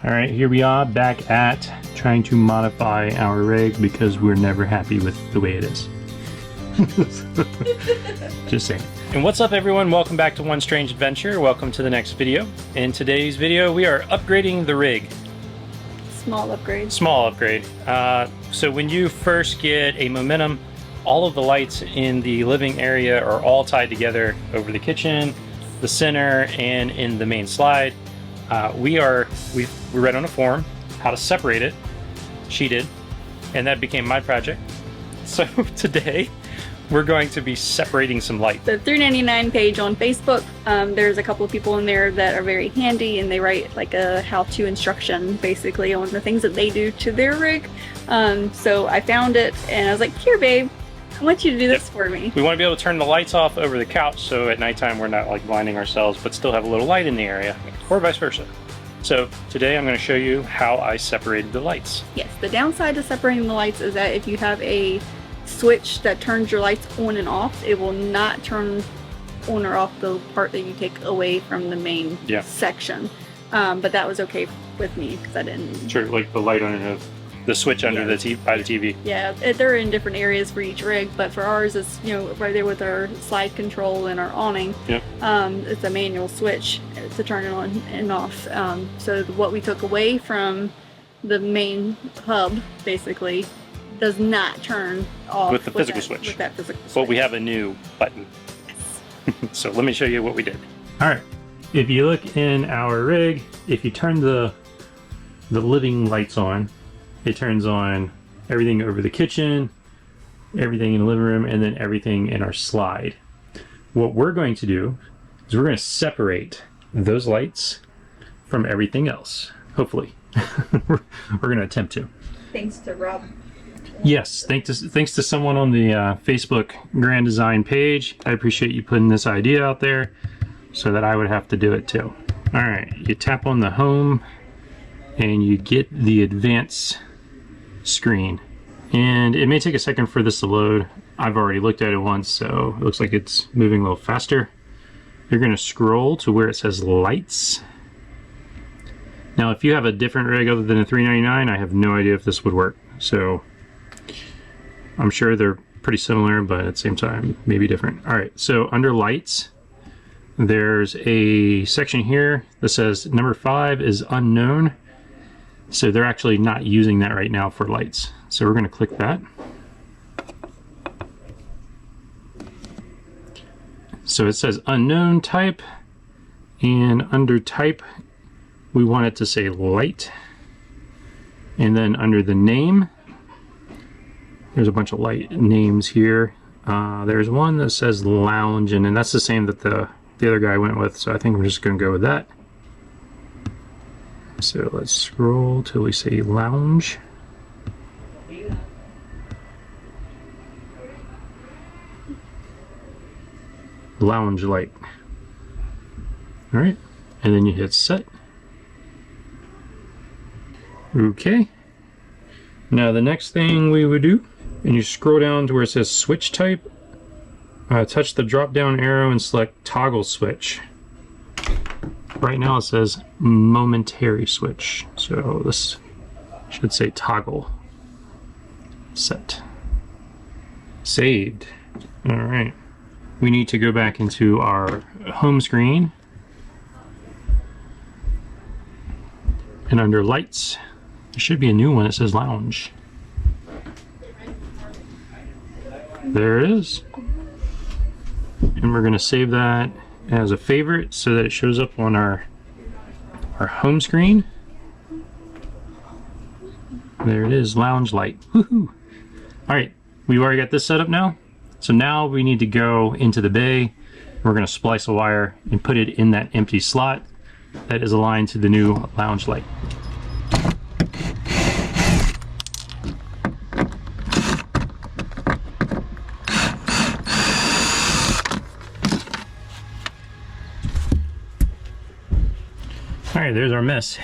All right, here we are back at trying to modify our rig because we're never happy with the way it is. Just saying. And what's up, everyone? Welcome back to One Strange Adventure. Welcome to the next video. In today's video, we are upgrading the rig. Small upgrade. Small upgrade. So when you first get a Momentum, all of the lights in the living area are all tied together over the kitchen, the center, and in the main slide. We read on a forum how to separate it. She did, and that became my project. So today we're going to be separating some light. The $3.99 page on Facebook, there's a couple of people in there that are very handy, and they write like a how-to instruction basically on the things that they do to their rig. So I found it and I was like, here babe, I want you to do this for me. We want to be able to turn the lights off over the couch so at nighttime we're not like blinding ourselves, but still have a little light in the area, or vice versa. So today I'm going to show you how I separated the lights. Yes, the downside to separating the lights is that if you have a switch that turns your lights on and off, it will not turn on or off the part that you take away from the main section. But that was okay with me because I didn't... Sure, like the light under the switch under the by the TV. Yeah, they're in different areas for each rig, but for ours it's, you know, right there with our slide control and our awning. Yep. It's a manual switch to turn it on and off. So what we took away from the main hub basically does not turn off with the physical switch. With that physical switch. But we have a new button. Yes. So let me show you what we did. All right. If you look in our rig, if you turn the living lights on, it turns on everything over the kitchen, everything in the living room, and then everything in our slide. What we're going to do is we're going to separate those lights from everything else. Hopefully. We're going to attempt to. Thanks to Rob. Yes, thanks to someone on the Facebook Grand Design page. I appreciate you putting this idea out there so that I would have to do it too. All right, you tap on the home and you get the advanced screen. And it may take a second for this to load. I've already looked at it once, so it looks like it's moving a little faster. You're going to scroll to where it says lights. Now, if you have a different rig other than a $3.99, I have no idea if this would work. So I'm sure they're pretty similar, but at the same time, maybe different. All right, so under lights, there's a section here that says number 5 is unknown. So they're actually not using that right now for lights. So we're going to click that. So it says unknown type, and under type, we want it to say light. And then under the name, there's a bunch of light names here. There's one that says lounge, and then that's the same that the other guy went with. So I think we're just going to go with that. So let's scroll till we say lounge. Lounge light. All right, and then you hit set. Okay. Now the next thing we would do, and you scroll down to where it says switch type, touch the drop down arrow and select toggle switch. Right now it says momentary switch, so this should say toggle. Set. Saved. All right. We need to go back into our home screen, and under lights, there should be a new one that says lounge. There it is. And we're going to save that as a favorite so that it shows up on our home screen. There it is, lounge light. Woohoo! All right, we've already got this set up now. So now we need to go into the bay. We're going to splice a wire and put it in that empty slot that is aligned to the new lounge light. Alright, there's our mess.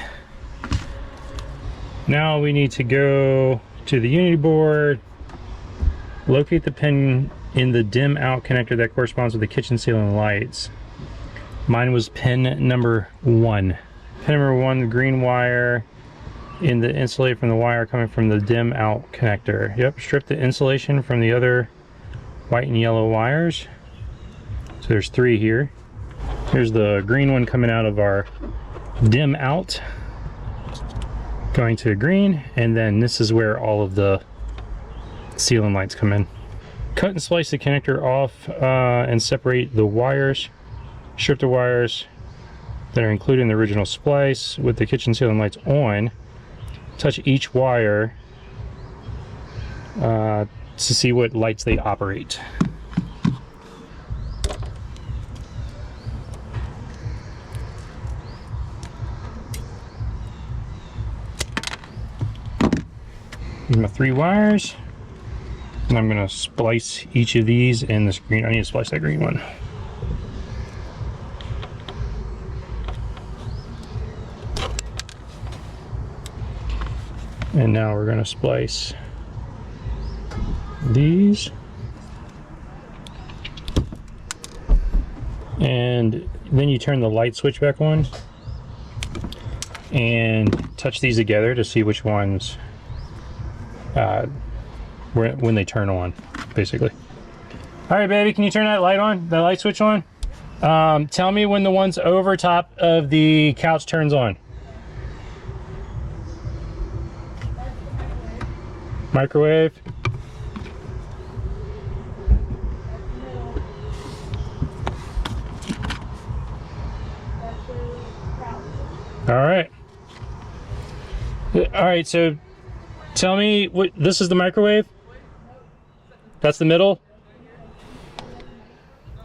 Now we need to go to the Unity board, locate the pin in the dim out connector that corresponds with the kitchen ceiling lights. Mine was pin number 1. Pin number 1, the green wire in the insulate from the wire coming from the dim out connector. Yep, strip the insulation from the other white and yellow wires. So there's 3 here. Here's the green one coming out of our dim out, going to green, and then this is where all of the ceiling lights come in. Cut and slice the connector off and separate the wires. Strip the wires that are included in the original splice with the kitchen ceiling lights on. Touch each wire to see what lights they operate. Here's my 3 wires, and I'm going to splice each of these in this green. I need to splice that green one. And now we're going to splice these. And then you turn the light switch back on and touch these together to see which ones when they turn on, basically. All right, baby, can you turn that light on, that light switch on? Tell me when the ones over top of the couch turns on. Microwave. All right. All right, so tell me what this is. The microwave? That's the middle?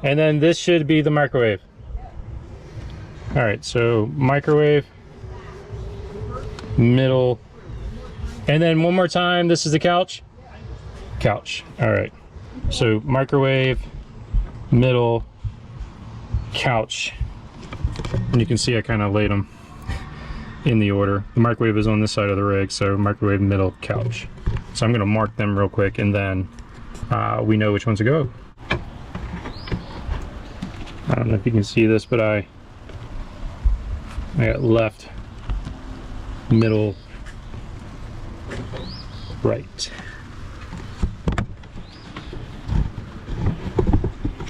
And then this should be the microwave. All right, so microwave, middle, and then one more time, this is the couch? Couch. All right. So microwave, middle, couch. And you can see I kind of laid them in the order. The microwave is on this side of the rig, so microwave, middle, couch. So I'm going to mark them real quick, and then we know which ones to go. I don't know if you can see this, but I got left, middle, right.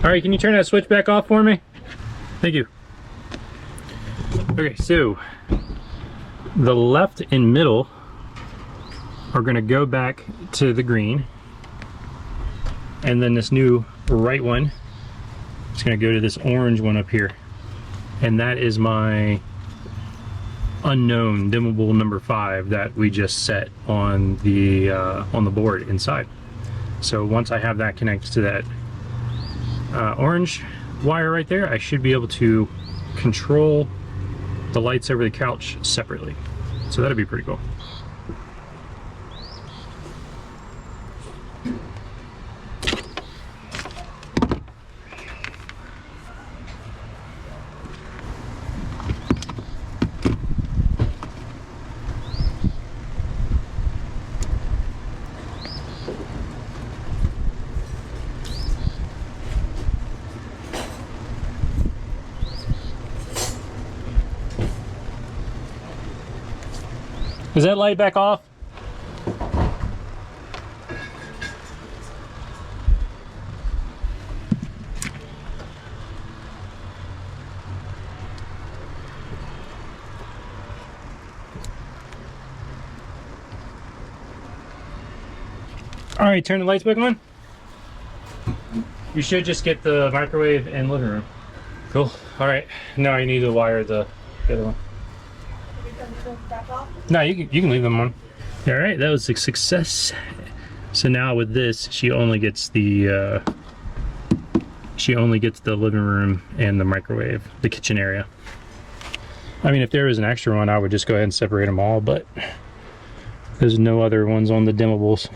All right, can you turn that switch back off for me? Thank you. Okay, so the left and middle are going to go back to the green, and then this new right one is going to go to this orange one up here, and that is my unknown dimmable number 5 that we just set on the board inside. So once I have that connected to that orange wire right there, I should be able to control the lights over the couch separately. So that'd be pretty cool. Is that light back off? All right, turn the lights back on. You should just get the microwave and living room. Cool. All right, now you need to wire the other one. No, you can leave them on. All right, that was a success. So now with this, she only gets the living room and the microwave, the kitchen area. I mean, if there was an extra one, I would just go ahead and separate them all, but there's no other ones on the dimmables.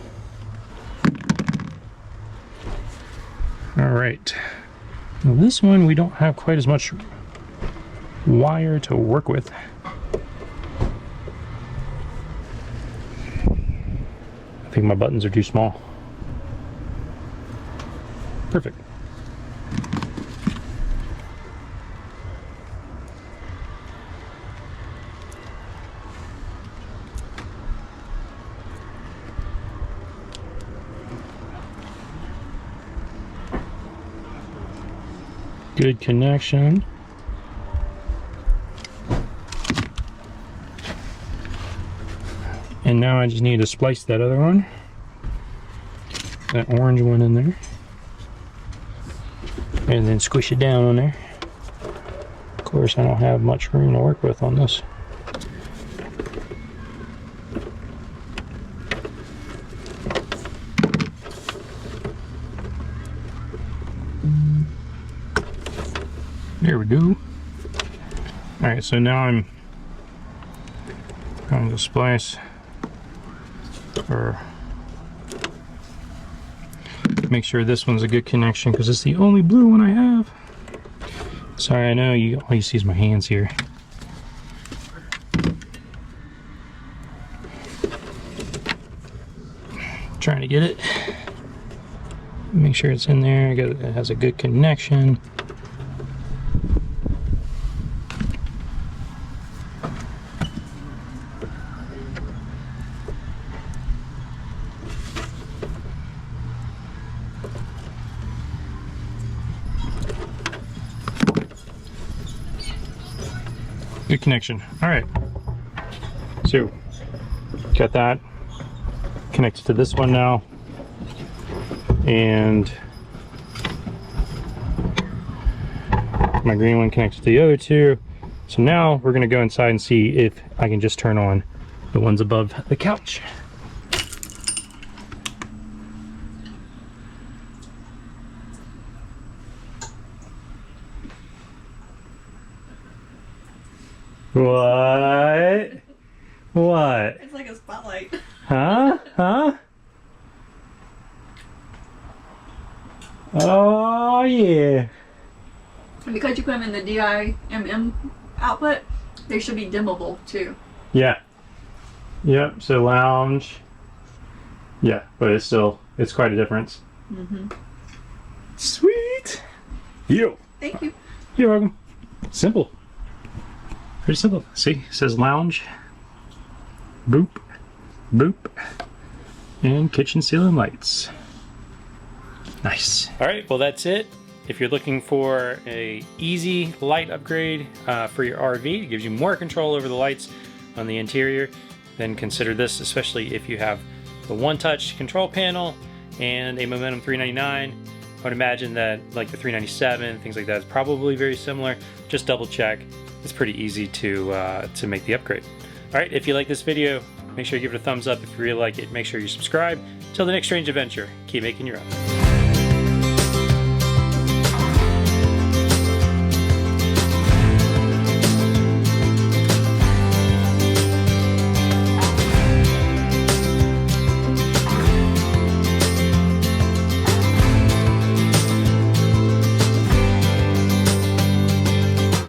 All right, now this one we don't have quite as much wire to work with. I think my buttons are too small. Perfect. Good connection. And now I just need to splice that other one. That orange one in there. And then squish it down on there. Of course, I don't have much room to work with on this. There we go. Alright, so now I'm going to splice or make sure this one's a good connection because it's the only blue one I have. Sorry, I know all you see is my hands here. Trying to get it. Make sure it's in there. It has a good connection. Good connection. All right. So, got that connected to this one now. And my green one connected to the other two. So now we're going to go inside and see if I can just turn on the ones above the couch. What? What? It's like a spotlight. Huh? Huh? Oh yeah. Because you put them in the DIMM output, they should be dimmable too. Yeah. Yep. So lounge. Yeah, but it's quite a difference. Mm-hmm. Sweet. You. Thank you. You're welcome. Simple. Pretty simple. See, it says lounge. Boop. Boop. And kitchen ceiling lights. Nice. All right, well that's it. If you're looking for a easy light upgrade for your RV, it gives you more control over the lights on the interior, then consider this, especially if you have the one-touch control panel and a Momentum 399. I would imagine that like the 397, things like that is probably very similar. Just double check. It's pretty easy to make the upgrade. All right, if you like this video, make sure you give it a thumbs up. If you really like it, make sure you subscribe. Till the next strange adventure, keep making your own.